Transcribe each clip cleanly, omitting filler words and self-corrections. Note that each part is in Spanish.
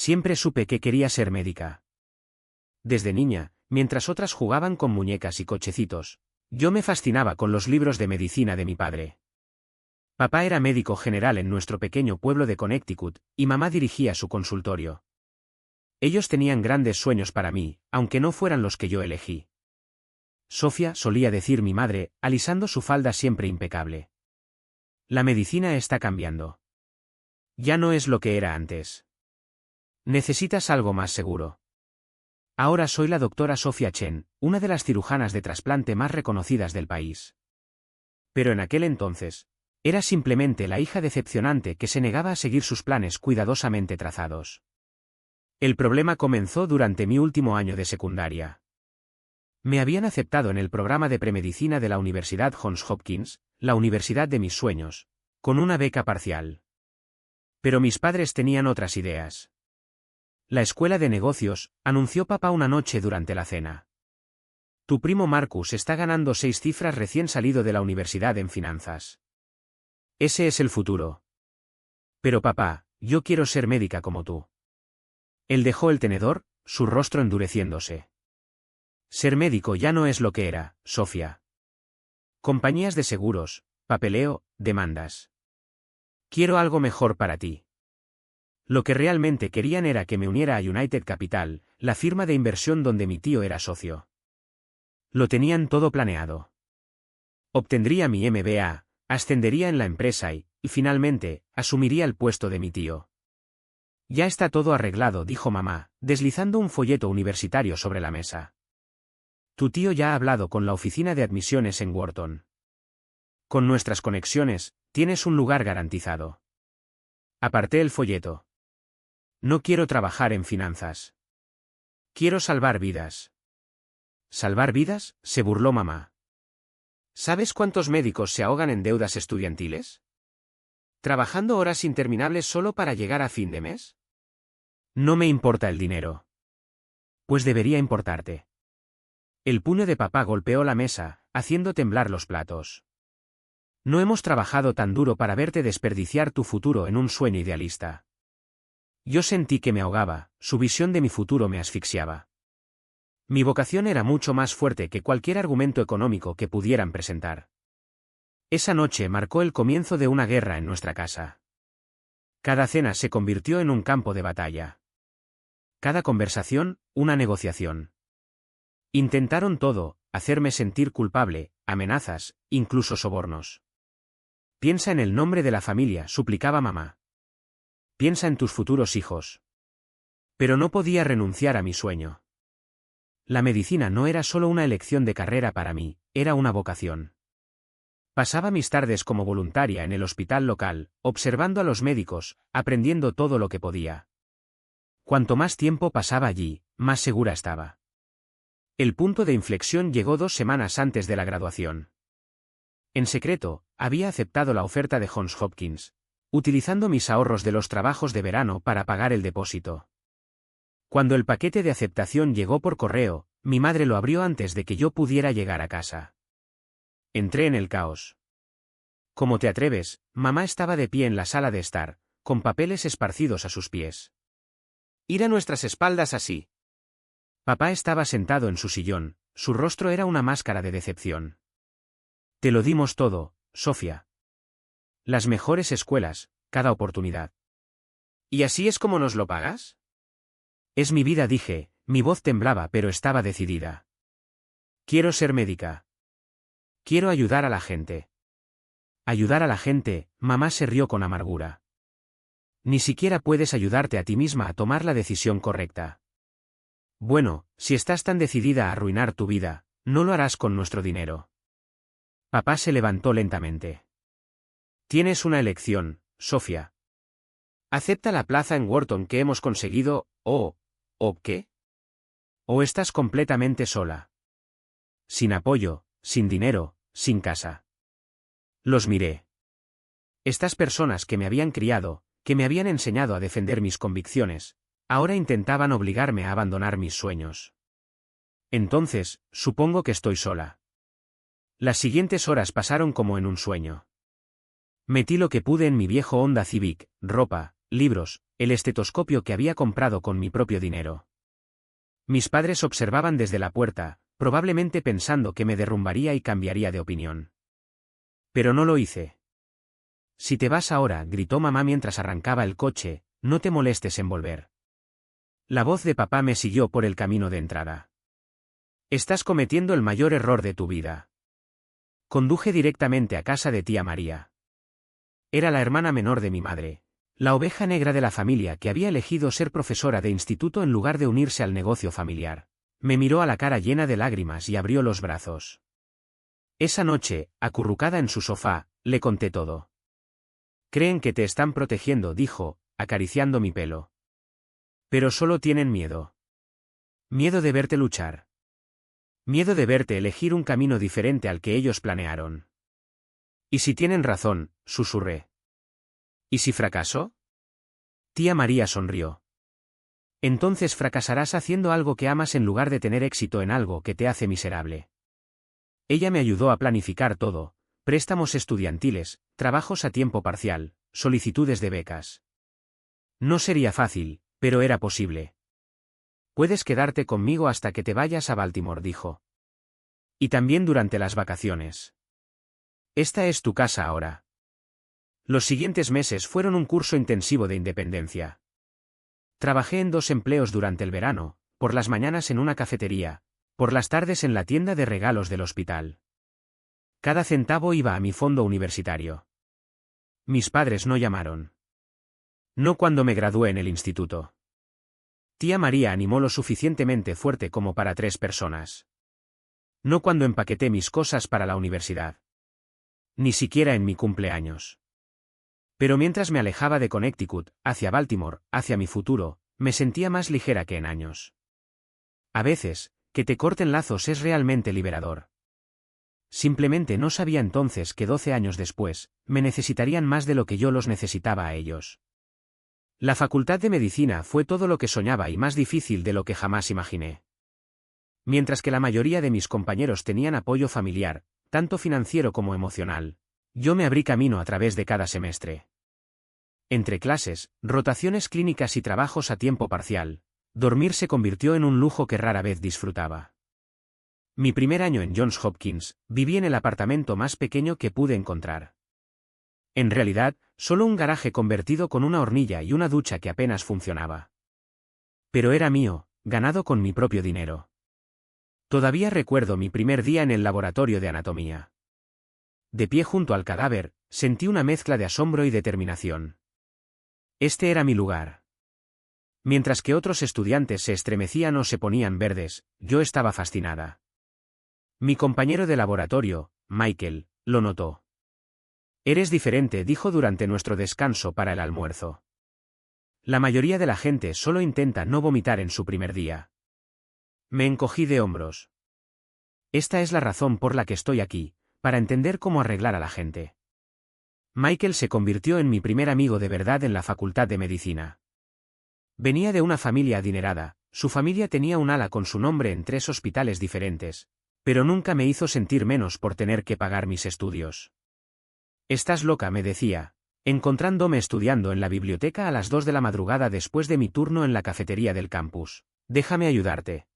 Siempre supe que quería ser médica. Desde niña, mientras otras jugaban con muñecas y cochecitos, yo me fascinaba con los libros de medicina de mi padre. Papá era médico general en nuestro pequeño pueblo de Connecticut, y mamá dirigía su consultorio. Ellos tenían grandes sueños para mí, aunque no fueran los que yo elegí. Sofía, solía decir mi madre, alisando su falda siempre impecable. La medicina está cambiando. Ya no es lo que era antes. Necesitas algo más seguro. Ahora soy la doctora Sofía Chen, una de las cirujanas de trasplante más reconocidas del país. Pero en aquel entonces, era simplemente la hija decepcionante que se negaba a seguir sus planes cuidadosamente trazados. El problema comenzó durante mi último año de secundaria. Me habían aceptado en el programa de premedicina de la Universidad Johns Hopkins, la universidad de mis sueños, con una beca parcial. Pero mis padres tenían otras ideas. La escuela de negocios, anunció papá una noche durante la cena. Tu primo Marcus está ganando 6 cifras recién salido de la universidad en finanzas. Ese es el futuro. Pero papá, yo quiero ser médica como tú. Él dejó el tenedor, su rostro endureciéndose. Ser médico ya no es lo que era, Sofía. Compañías de seguros, papeleo, demandas. Quiero algo mejor para ti. Lo que realmente querían era que me uniera a United Capital, la firma de inversión donde mi tío era socio. Lo tenían todo planeado. Obtendría mi MBA, ascendería en la empresa y, finalmente, asumiría el puesto de mi tío. Ya está todo arreglado, dijo mamá, deslizando un folleto universitario sobre la mesa. Tu tío ya ha hablado con la oficina de admisiones en Wharton. Con nuestras conexiones, tienes un lugar garantizado. Aparté el folleto. No quiero trabajar en finanzas. Quiero salvar vidas. ¿Salvar vidas?, se burló mamá. ¿Sabes cuántos médicos se ahogan en deudas estudiantiles? ¿Trabajando horas interminables solo para llegar a fin de mes? No me importa el dinero. Pues debería importarte. El puño de papá golpeó la mesa, haciendo temblar los platos. No hemos trabajado tan duro para verte desperdiciar tu futuro en un sueño idealista. Yo sentí que me ahogaba, su visión de mi futuro me asfixiaba. Mi vocación era mucho más fuerte que cualquier argumento económico que pudieran presentar. Esa noche marcó el comienzo de una guerra en nuestra casa. Cada cena se convirtió en un campo de batalla. Cada conversación, una negociación. Intentaron todo, hacerme sentir culpable, amenazas, incluso sobornos. Piensa en el nombre de la familia, suplicaba mamá. Piensa en tus futuros hijos. Pero no podía renunciar a mi sueño. La medicina no era solo una elección de carrera para mí, era una vocación. Pasaba mis tardes como voluntaria en el hospital local, observando a los médicos, aprendiendo todo lo que podía. Cuanto más tiempo pasaba allí, más segura estaba. El punto de inflexión llegó 2 semanas antes de la graduación. En secreto, había aceptado la oferta de Johns Hopkins, utilizando mis ahorros de los trabajos de verano para pagar el depósito. Cuando el paquete de aceptación llegó por correo, mi madre lo abrió antes de que yo pudiera llegar a casa. Entré en el caos. ¿Cómo te atreves? Mamá estaba de pie en la sala de estar, con papeles esparcidos a sus pies. Ir a nuestras espaldas así. Papá estaba sentado en su sillón, su rostro era una máscara de decepción. Te lo dimos todo, Sofía. Las mejores escuelas, cada oportunidad. ¿Y así es como nos lo pagas? Es mi vida, dije, mi voz temblaba pero estaba decidida. Quiero ser médica. Quiero ayudar a la gente. Ayudar a la gente, mamá se rió con amargura. Ni siquiera puedes ayudarte a ti misma a tomar la decisión correcta. Bueno, si estás tan decidida a arruinar tu vida, no lo harás con nuestro dinero. Papá se levantó lentamente. Tienes una elección, Sofía. Acepta la plaza en Wharton que hemos conseguido, ¿o qué? ¿O estás completamente sola? Sin apoyo, sin dinero, sin casa. Los miré. Estas personas que me habían criado, que me habían enseñado a defender mis convicciones, ahora intentaban obligarme a abandonar mis sueños. Entonces, supongo que estoy sola. Las siguientes horas pasaron como en un sueño. Metí lo que pude en mi viejo Honda Civic, ropa, libros, el estetoscopio que había comprado con mi propio dinero. Mis padres observaban desde la puerta, probablemente pensando que me derrumbaría y cambiaría de opinión. Pero no lo hice. Si te vas ahora, gritó mamá mientras arrancaba el coche, no te molestes en volver. La voz de papá me siguió por el camino de entrada. Estás cometiendo el mayor error de tu vida. Conduje directamente a casa de tía María. Era la hermana menor de mi madre, la oveja negra de la familia que había elegido ser profesora de instituto en lugar de unirse al negocio familiar. Me miró a la cara llena de lágrimas y abrió los brazos. Esa noche, acurrucada en su sofá, le conté todo. Creen que te están protegiendo, dijo, acariciando mi pelo. Pero solo tienen miedo. Miedo de verte luchar. Miedo de verte elegir un camino diferente al que ellos planearon. ¿Y si tienen razón?, susurré. ¿Y si fracaso? Tía María sonrió. Entonces fracasarás haciendo algo que amas en lugar de tener éxito en algo que te hace miserable. Ella me ayudó a planificar todo: préstamos estudiantiles, trabajos a tiempo parcial, solicitudes de becas. No sería fácil, pero era posible. Puedes quedarte conmigo hasta que te vayas a Baltimore, dijo. Y también durante las vacaciones. Esta es tu casa ahora. Los siguientes meses fueron un curso intensivo de independencia. Trabajé en 2 empleos durante el verano, por las mañanas en una cafetería, por las tardes en la tienda de regalos del hospital. Cada centavo iba a mi fondo universitario. Mis padres no llamaron. No cuando me gradué en el instituto. Tía María animó lo suficientemente fuerte como para 3 personas. No cuando empaqueté mis cosas para la universidad. Ni siquiera en mi cumpleaños. Pero mientras me alejaba de Connecticut, hacia Baltimore, hacia mi futuro, me sentía más ligera que en años. A veces, que te corten lazos es realmente liberador. Simplemente no sabía entonces que 12 años después, me necesitarían más de lo que yo los necesitaba a ellos. La facultad de medicina fue todo lo que soñaba y más difícil de lo que jamás imaginé. Mientras que la mayoría de mis compañeros tenían apoyo familiar, tanto financiero como emocional, yo me abrí camino a través de cada semestre. Entre clases, rotaciones clínicas y trabajos a tiempo parcial, dormir se convirtió en un lujo que rara vez disfrutaba. Mi primer año en Johns Hopkins, viví en el apartamento más pequeño que pude encontrar. En realidad, solo un garaje convertido con una hornilla y una ducha que apenas funcionaba. Pero era mío, ganado con mi propio dinero. Todavía recuerdo mi primer día en el laboratorio de anatomía. De pie junto al cadáver, sentí una mezcla de asombro y determinación. Este era mi lugar. Mientras que otros estudiantes se estremecían o se ponían verdes, yo estaba fascinada. Mi compañero de laboratorio, Michael, lo notó. Eres diferente, dijo durante nuestro descanso para el almuerzo. La mayoría de la gente solo intenta no vomitar en su primer día. Me encogí de hombros. Esta es la razón por la que estoy aquí, para entender cómo arreglar a la gente. Michael se convirtió en mi primer amigo de verdad en la facultad de medicina. Venía de una familia adinerada, su familia tenía un ala con su nombre en 3 hospitales diferentes, pero nunca me hizo sentir menos por tener que pagar mis estudios. Estás loca, me decía, encontrándome estudiando en la biblioteca a las 2 de la madrugada después de mi turno en la cafetería del campus. Déjame ayudarte.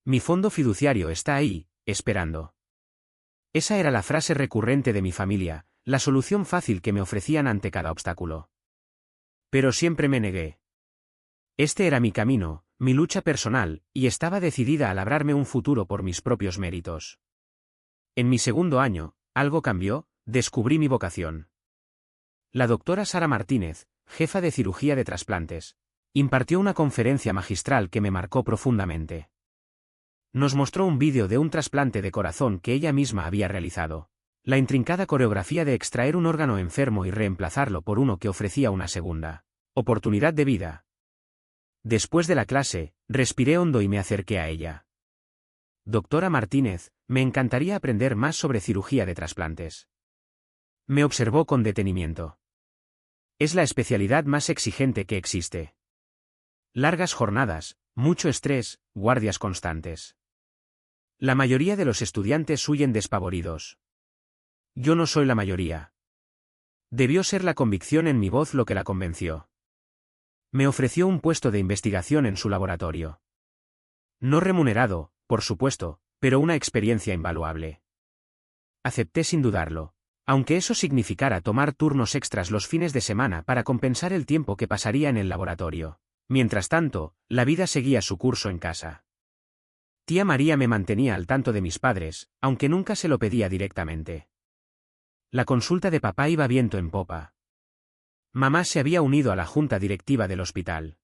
Mi fondo fiduciario está ahí, esperando. Esa era la frase recurrente de mi familia, la solución fácil que me ofrecían ante cada obstáculo. Pero siempre me negué. Este era mi camino, mi lucha personal, y estaba decidida a labrarme un futuro por mis propios méritos. En mi segundo año, algo cambió, descubrí mi vocación. La doctora Sara Martínez, jefa de cirugía de trasplantes, impartió una conferencia magistral que me marcó profundamente. Nos mostró un vídeo de un trasplante de corazón que ella misma había realizado. La intrincada coreografía de extraer un órgano enfermo y reemplazarlo por uno que ofrecía una segunda oportunidad de vida. Después de la clase, respiré hondo y me acerqué a ella. Doctora Martínez, me encantaría aprender más sobre cirugía de trasplantes. Me observó con detenimiento. Es la especialidad más exigente que existe. Largas jornadas, mucho estrés, guardias constantes. La mayoría de los estudiantes huyen despavoridos. Yo no soy la mayoría. Debió ser la convicción en mi voz lo que la convenció. Me ofreció un puesto de investigación en su laboratorio. No remunerado, por supuesto, pero una experiencia invaluable. Acepté sin dudarlo, aunque eso significara tomar turnos extras los fines de semana para compensar el tiempo que pasaría en el laboratorio. Mientras tanto, la vida seguía su curso en casa. Tía María me mantenía al tanto de mis padres, aunque nunca se lo pedía directamente. La consulta de papá iba viento en popa. Mamá se había unido a la junta directiva del hospital.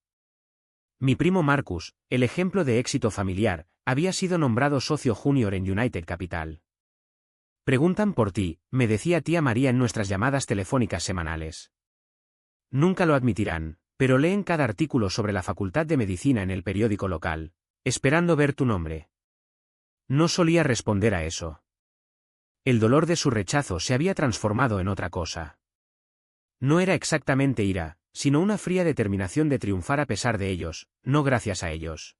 Mi primo Marcus, el ejemplo de éxito familiar, había sido nombrado socio junior en United Capital. Preguntan por ti, me decía tía María en nuestras llamadas telefónicas semanales. Nunca lo admitirán, pero leen cada artículo sobre la Facultad de Medicina en el periódico local, esperando ver tu nombre. No solía responder a eso. El dolor de su rechazo se había transformado en otra cosa. No era exactamente ira, sino una fría determinación de triunfar a pesar de ellos, no gracias a ellos.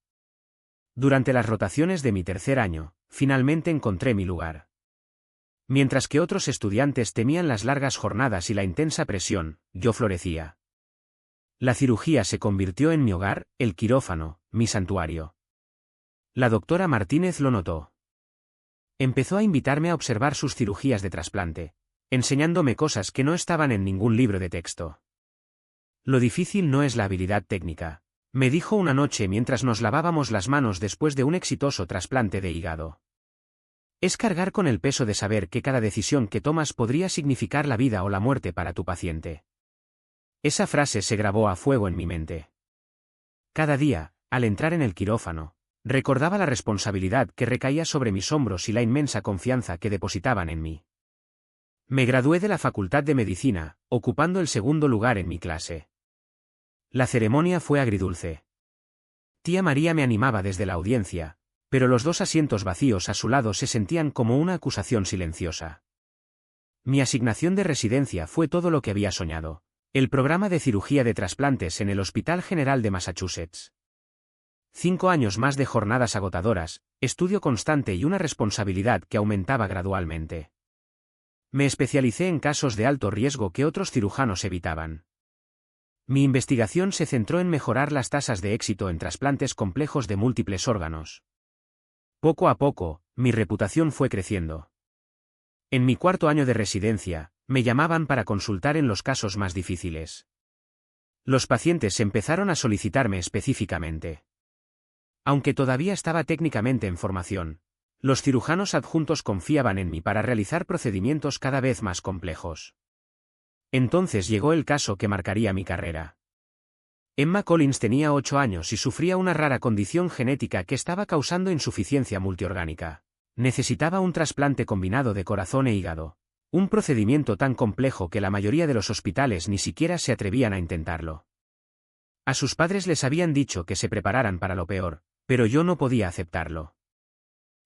Durante las rotaciones de mi tercer año, finalmente encontré mi lugar. Mientras que otros estudiantes temían las largas jornadas y la intensa presión, yo florecía. La cirugía se convirtió en mi hogar, el quirófano, mi santuario. La doctora Martínez lo notó. Empezó a invitarme a observar sus cirugías de trasplante, enseñándome cosas que no estaban en ningún libro de texto. Lo difícil no es la habilidad técnica, me dijo una noche mientras nos lavábamos las manos después de un exitoso trasplante de hígado. Es cargar con el peso de saber que cada decisión que tomas podría significar la vida o la muerte para tu paciente. Esa frase se grabó a fuego en mi mente. Cada día, al entrar en el quirófano, recordaba la responsabilidad que recaía sobre mis hombros y la inmensa confianza que depositaban en mí. Me gradué de la Facultad de Medicina, ocupando el segundo lugar en mi clase. La ceremonia fue agridulce. Tía María me animaba desde la audiencia, pero los dos asientos vacíos a su lado se sentían como una acusación silenciosa. Mi asignación de residencia fue todo lo que había soñado, el programa de cirugía de trasplantes en el Hospital General de Massachusetts. 5 años más de jornadas agotadoras, estudio constante y una responsabilidad que aumentaba gradualmente. Me especialicé en casos de alto riesgo que otros cirujanos evitaban. Mi investigación se centró en mejorar las tasas de éxito en trasplantes complejos de múltiples órganos. Poco a poco, mi reputación fue creciendo. En mi cuarto año de residencia, me llamaban para consultar en los casos más difíciles. Los pacientes empezaron a solicitarme específicamente. Aunque todavía estaba técnicamente en formación, los cirujanos adjuntos confiaban en mí para realizar procedimientos cada vez más complejos. Entonces llegó el caso que marcaría mi carrera. Emma Collins tenía 8 años y sufría una rara condición genética que estaba causando insuficiencia multiorgánica. Necesitaba un trasplante combinado de corazón e hígado, un procedimiento tan complejo que la mayoría de los hospitales ni siquiera se atrevían a intentarlo. A sus padres les habían dicho que se prepararan para lo peor, pero yo no podía aceptarlo.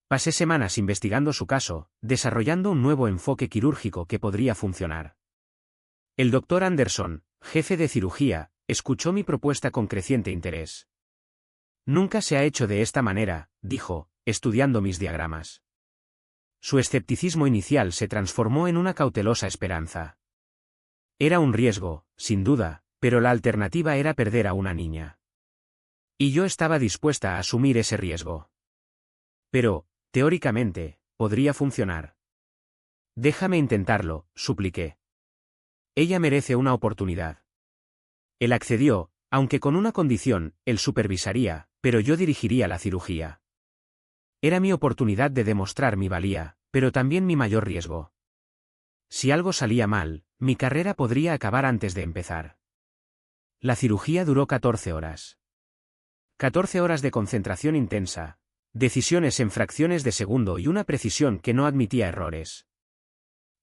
Pasé semanas investigando su caso, desarrollando un nuevo enfoque quirúrgico que podría funcionar. El Dr. Anderson, jefe de cirugía, escuchó mi propuesta con creciente interés. Nunca se ha hecho de esta manera, dijo, estudiando mis diagramas. Su escepticismo inicial se transformó en una cautelosa esperanza. Era un riesgo, sin duda, pero la alternativa era perder a una niña. Y yo estaba dispuesta a asumir ese riesgo. Pero, teóricamente, podría funcionar. Déjame intentarlo, supliqué. Ella merece una oportunidad. Él accedió, aunque con una condición, él supervisaría, pero yo dirigiría la cirugía. Era mi oportunidad de demostrar mi valía, pero también mi mayor riesgo. Si algo salía mal, mi carrera podría acabar antes de empezar. La cirugía duró 14 horas. 14 horas de concentración intensa, decisiones en fracciones de segundo y una precisión que no admitía errores.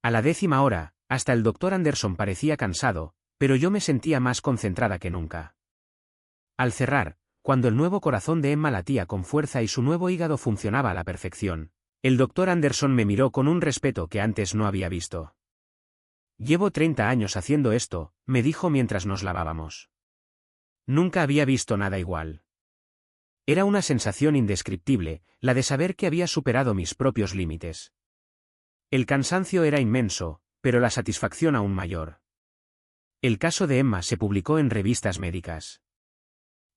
A la 10ª hora, hasta el Dr. Anderson parecía cansado, pero yo me sentía más concentrada que nunca. Al cerrar, cuando el nuevo corazón de Emma latía con fuerza y su nuevo hígado funcionaba a la perfección, el Dr. Anderson me miró con un respeto que antes no había visto. Llevo 30 años haciendo esto, me dijo mientras nos lavábamos. Nunca había visto nada igual. Era una sensación indescriptible, la de saber que había superado mis propios límites. El cansancio era inmenso, pero la satisfacción aún mayor. El caso de Emma se publicó en revistas médicas.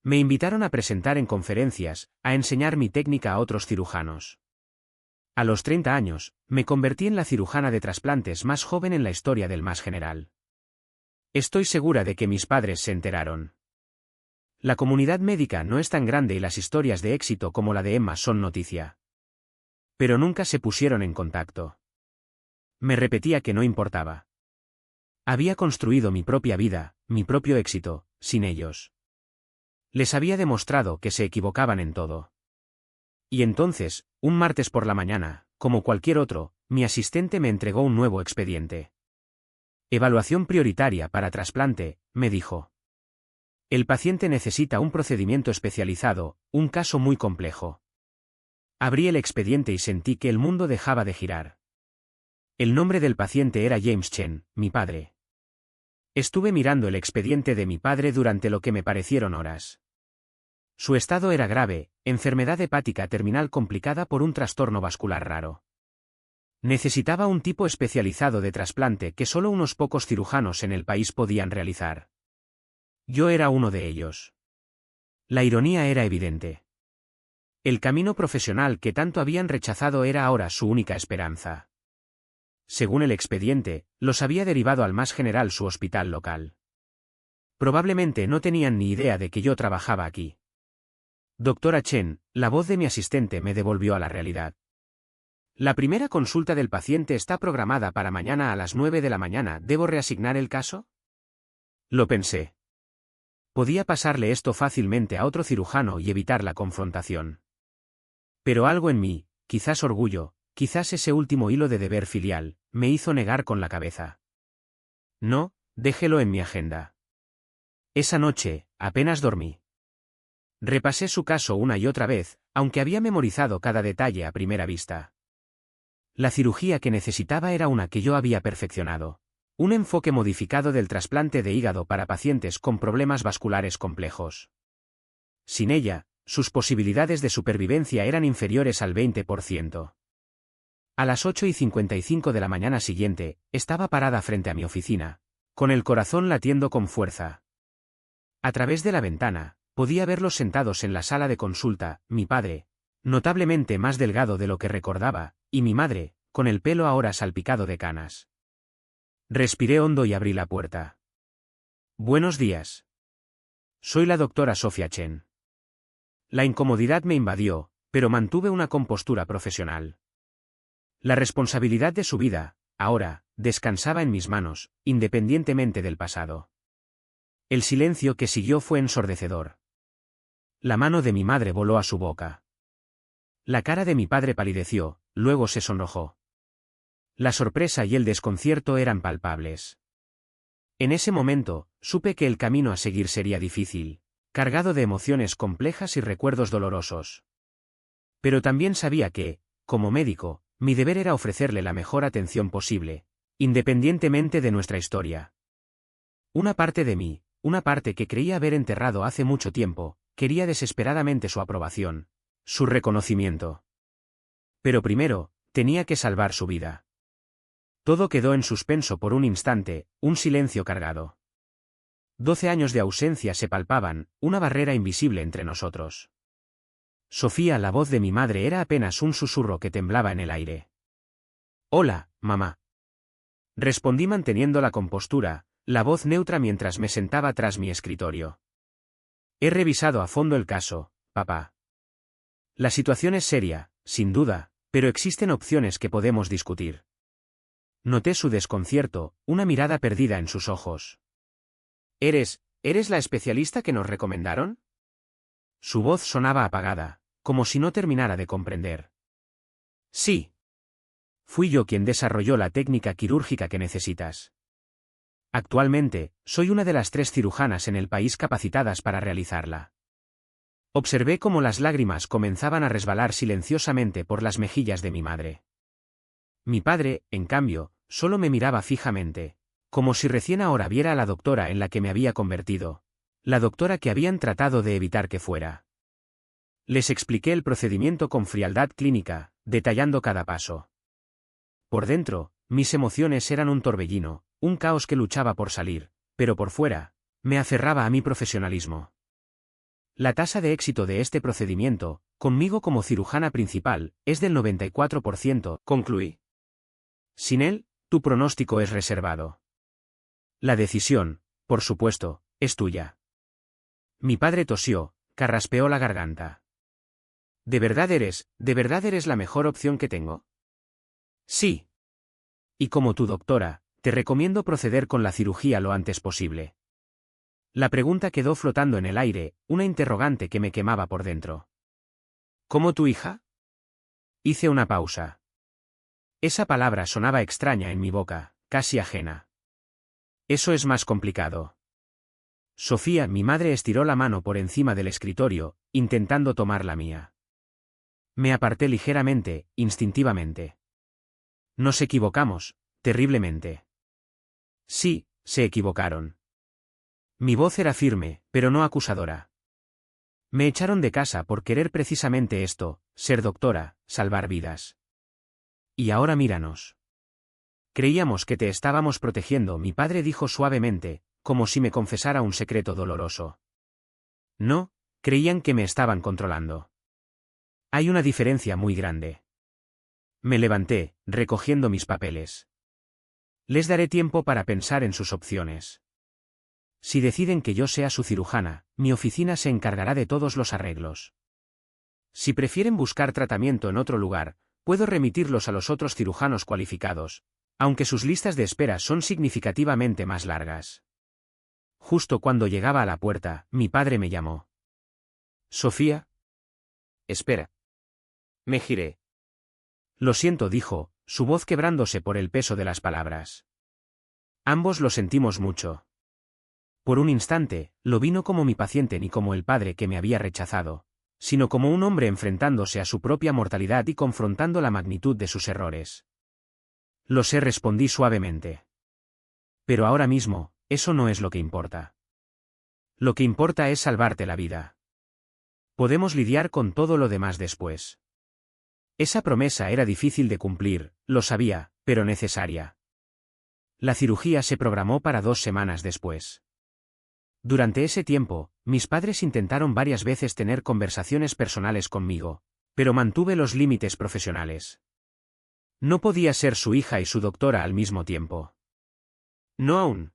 Me invitaron a presentar en conferencias, a enseñar mi técnica a otros cirujanos. A los 30 años, me convertí en la cirujana de trasplantes más joven en la historia del Mass General. Estoy segura de que mis padres se enteraron. La comunidad médica no es tan grande y las historias de éxito como la de Emma son noticia. Pero nunca se pusieron en contacto. Me repetía que no importaba. Había construido mi propia vida, mi propio éxito, sin ellos. Les había demostrado que se equivocaban en todo. Y entonces, un martes por la mañana, como cualquier otro, mi asistente me entregó un nuevo expediente. Evaluación prioritaria para trasplante, me dijo. El paciente necesita un procedimiento especializado, un caso muy complejo. Abrí el expediente y sentí que el mundo dejaba de girar. El nombre del paciente era James Chen, mi padre. Estuve mirando el expediente de mi padre durante lo que me parecieron horas. Su estado era grave, enfermedad hepática terminal complicada por un trastorno vascular raro. Necesitaba un tipo especializado de trasplante que solo unos pocos cirujanos en el país podían realizar. Yo era uno de ellos. La ironía era evidente. El camino profesional que tanto habían rechazado era ahora su única esperanza. Según el expediente, los había derivado al Mass General, su hospital local. Probablemente no tenían ni idea de que yo trabajaba aquí. Doctora Chen, la voz de mi asistente me devolvió a la realidad. La primera consulta del paciente está programada para mañana a las 9 de la mañana. ¿Debo reasignar el caso? Lo pensé. Podía pasarle esto fácilmente a otro cirujano y evitar la confrontación. Pero algo en mí, quizás orgullo, quizás ese último hilo de deber filial, me hizo negar con la cabeza. No, déjelo en mi agenda. Esa noche, apenas dormí. Repasé su caso una y otra vez, aunque había memorizado cada detalle a primera vista. La cirugía que necesitaba era una que yo había perfeccionado. Un enfoque modificado del trasplante de hígado para pacientes con problemas vasculares complejos. Sin ella, sus posibilidades de supervivencia eran inferiores al 20%. A las 8:55 de la mañana siguiente, estaba parada frente a mi oficina, con el corazón latiendo con fuerza. A través de la ventana, podía verlos sentados en la sala de consulta, mi padre, notablemente más delgado de lo que recordaba, y mi madre, con el pelo ahora salpicado de canas. Respiré hondo y abrí la puerta. Buenos días. Soy la doctora Sofia Chen. La incomodidad me invadió, pero mantuve una compostura profesional. La responsabilidad de su vida, ahora, descansaba en mis manos, independientemente del pasado. El silencio que siguió fue ensordecedor. La mano de mi madre voló a su boca. La cara de mi padre palideció, luego se sonrojó. La sorpresa y el desconcierto eran palpables. En ese momento, supe que el camino a seguir sería difícil, cargado de emociones complejas y recuerdos dolorosos. Pero también sabía que, como médico, mi deber era ofrecerle la mejor atención posible, independientemente de nuestra historia. Una parte de mí, una parte que creía haber enterrado hace mucho tiempo, quería desesperadamente su aprobación, su reconocimiento. Pero primero, tenía que salvar su vida. Todo quedó en suspenso por un instante, un silencio cargado. 12 años de ausencia se palpaban, una barrera invisible entre nosotros. Sofía, la voz de mi madre, era apenas un susurro que temblaba en el aire. Hola, mamá. Respondí manteniendo la compostura, la voz neutra mientras me sentaba tras mi escritorio. He revisado a fondo el caso, papá. La situación es seria, sin duda, pero existen opciones que podemos discutir. Noté su desconcierto, una mirada perdida en sus ojos. ¿Eres la especialista que nos recomendaron? Su voz sonaba apagada, como si no terminara de comprender. Sí. Fui yo quien desarrolló la técnica quirúrgica que necesitas. Actualmente, soy una de las 3 cirujanas en el país capacitadas para realizarla. Observé cómo las lágrimas comenzaban a resbalar silenciosamente por las mejillas de mi madre. Mi padre, en cambio, solo me miraba fijamente, como si recién ahora viera a la doctora en la que me había convertido, la doctora que habían tratado de evitar que fuera. Les expliqué el procedimiento con frialdad clínica, detallando cada paso. Por dentro, mis emociones eran un torbellino, un caos que luchaba por salir, pero por fuera, me aferraba a mi profesionalismo. La tasa de éxito de este procedimiento, conmigo como cirujana principal, es del 94%, concluí. Sin él, tu pronóstico es reservado. La decisión, por supuesto, es tuya. Mi padre tosió, carraspeó la garganta. ¿De verdad eres la mejor opción que tengo? Sí. Y como tu doctora, te recomiendo proceder con la cirugía lo antes posible. La pregunta quedó flotando en el aire, una interrogante que me quemaba por dentro. ¿Cómo tu hija? Hice una pausa. Esa palabra sonaba extraña en mi boca, casi ajena. Eso es más complicado. Sofía, mi madre, estiró la mano por encima del escritorio, intentando tomar la mía. Me aparté ligeramente, instintivamente. Nos equivocamos, terriblemente. Sí, se equivocaron. Mi voz era firme, pero no acusadora. Me echaron de casa por querer precisamente esto, ser doctora, salvar vidas. Y ahora míranos. Creíamos que te estábamos protegiendo, mi padre dijo suavemente, como si me confesara un secreto doloroso. No, creían que me estaban controlando. Hay una diferencia muy grande. Me levanté, recogiendo mis papeles. Les daré tiempo para pensar en sus opciones. Si deciden que yo sea su cirujana, mi oficina se encargará de todos los arreglos. Si prefieren buscar tratamiento en otro lugar, puedo remitirlos a los otros cirujanos cualificados, aunque sus listas de espera son significativamente más largas. Justo cuando llegaba a la puerta, mi padre me llamó. ¿Sofía? Espera. Me giré. Lo siento, dijo, su voz quebrándose por el peso de las palabras. Ambos lo sentimos mucho. Por un instante, lo vi no como mi paciente ni como el padre que me había rechazado, sino como un hombre enfrentándose a su propia mortalidad y confrontando la magnitud de sus errores. Lo sé, respondí suavemente. Pero ahora mismo, eso no es lo que importa. Lo que importa es salvarte la vida. Podemos lidiar con todo lo demás después. Esa promesa era difícil de cumplir, lo sabía, pero necesaria. La cirugía se programó para 2 semanas después. Durante ese tiempo, mis padres intentaron varias veces tener conversaciones personales conmigo, pero mantuve los límites profesionales. No podía ser su hija y su doctora al mismo tiempo. No aún.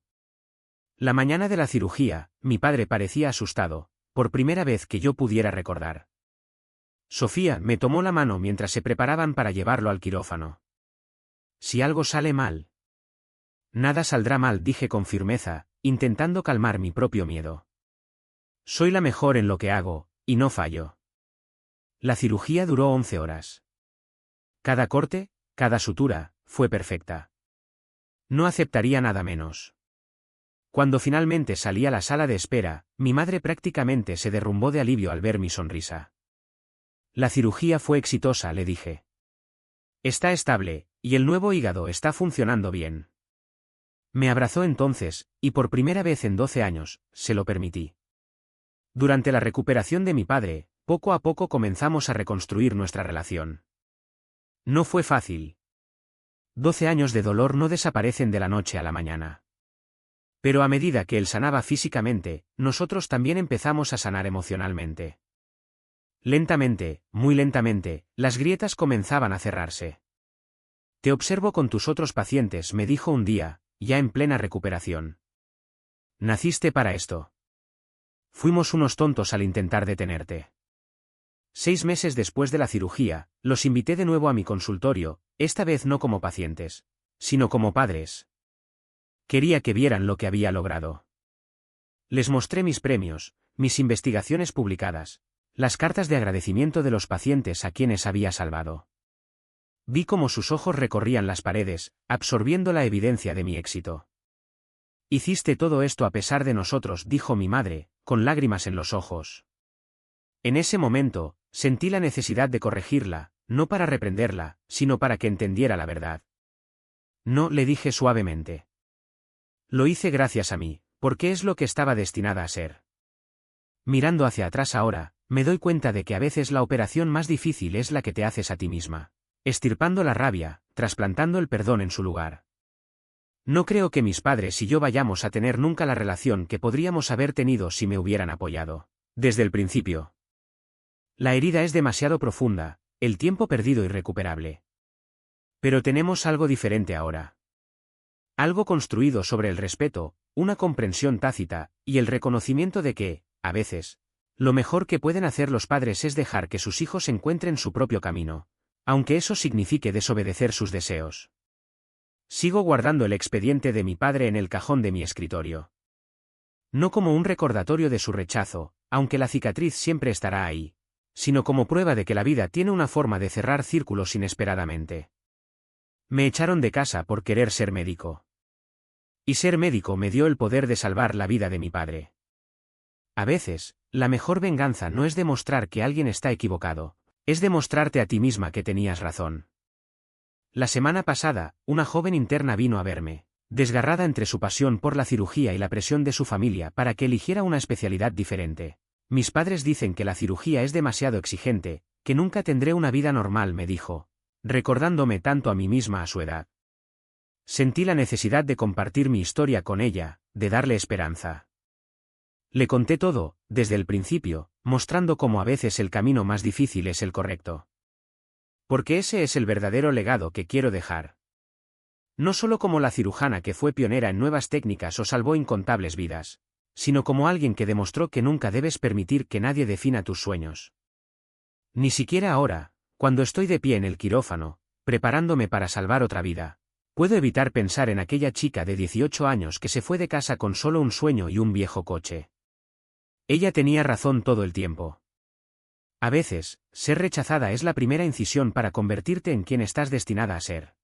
La mañana de la cirugía, mi padre parecía asustado, por primera vez que yo pudiera recordar. Sofía me tomó la mano mientras se preparaban para llevarlo al quirófano. Si algo sale mal. Nada saldrá mal, dije con firmeza, intentando calmar mi propio miedo. Soy la mejor en lo que hago, y no fallo. La cirugía duró 11 horas. Cada corte, cada sutura, fue perfecta. No aceptaría nada menos. Cuando finalmente salí a la sala de espera, mi madre prácticamente se derrumbó de alivio al ver mi sonrisa. La cirugía fue exitosa, le dije. Está estable, y el nuevo hígado está funcionando bien. Me abrazó entonces, y por primera vez en 12 años, se lo permití. Durante la recuperación de mi padre, poco a poco comenzamos a reconstruir nuestra relación. No fue fácil. 12 años de dolor no desaparecen de la noche a la mañana. Pero a medida que él sanaba físicamente, nosotros también empezamos a sanar emocionalmente. Lentamente, muy lentamente, las grietas comenzaban a cerrarse. Te observo con tus otros pacientes, me dijo un día, ya en plena recuperación. Naciste para esto. Fuimos unos tontos al intentar detenerte. 6 meses después de la cirugía, los invité de nuevo a mi consultorio, esta vez no como pacientes, sino como padres. Quería que vieran lo que había logrado. Les mostré mis premios, mis investigaciones publicadas, las cartas de agradecimiento de los pacientes a quienes había salvado. Vi cómo sus ojos recorrían las paredes, absorbiendo la evidencia de mi éxito. Hiciste todo esto a pesar de nosotros, dijo mi madre, con lágrimas en los ojos. En ese momento, sentí la necesidad de corregirla, no para reprenderla, sino para que entendiera la verdad. No, le dije suavemente. Lo hice gracias a mí, porque es lo que estaba destinada a ser. Mirando hacia atrás ahora, me doy cuenta de que a veces la operación más difícil es la que te haces a ti misma, extirpando la rabia, trasplantando el perdón en su lugar. No creo que mis padres y yo vayamos a tener nunca la relación que podríamos haber tenido si me hubieran apoyado. Desde el principio. La herida es demasiado profunda, el tiempo perdido irrecuperable. Pero tenemos algo diferente ahora. Algo construido sobre el respeto, una comprensión tácita, y el reconocimiento de que, a veces, lo mejor que pueden hacer los padres es dejar que sus hijos encuentren su propio camino, aunque eso signifique desobedecer sus deseos. Sigo guardando el expediente de mi padre en el cajón de mi escritorio. No como un recordatorio de su rechazo, aunque la cicatriz siempre estará ahí, sino como prueba de que la vida tiene una forma de cerrar círculos inesperadamente. Me echaron de casa por querer ser médico. Y ser médico me dio el poder de salvar la vida de mi padre. A veces, la mejor venganza no es demostrar que alguien está equivocado, es demostrarte a ti misma que tenías razón. La semana pasada, una joven interna vino a verme, desgarrada entre su pasión por la cirugía y la presión de su familia para que eligiera una especialidad diferente. Mis padres dicen que la cirugía es demasiado exigente, que nunca tendré una vida normal, me dijo, recordándome tanto a mí misma a su edad. Sentí la necesidad de compartir mi historia con ella, de darle esperanza. Le conté todo, desde el principio, mostrando cómo a veces el camino más difícil es el correcto. Porque ese es el verdadero legado que quiero dejar. No solo como la cirujana que fue pionera en nuevas técnicas o salvó incontables vidas, sino como alguien que demostró que nunca debes permitir que nadie defina tus sueños. Ni siquiera ahora, cuando estoy de pie en el quirófano, preparándome para salvar otra vida, puedo evitar pensar en aquella chica de 18 años que se fue de casa con solo un sueño y un viejo coche. Ella tenía razón todo el tiempo. A veces, ser rechazada es la primera incisión para convertirte en quien estás destinada a ser.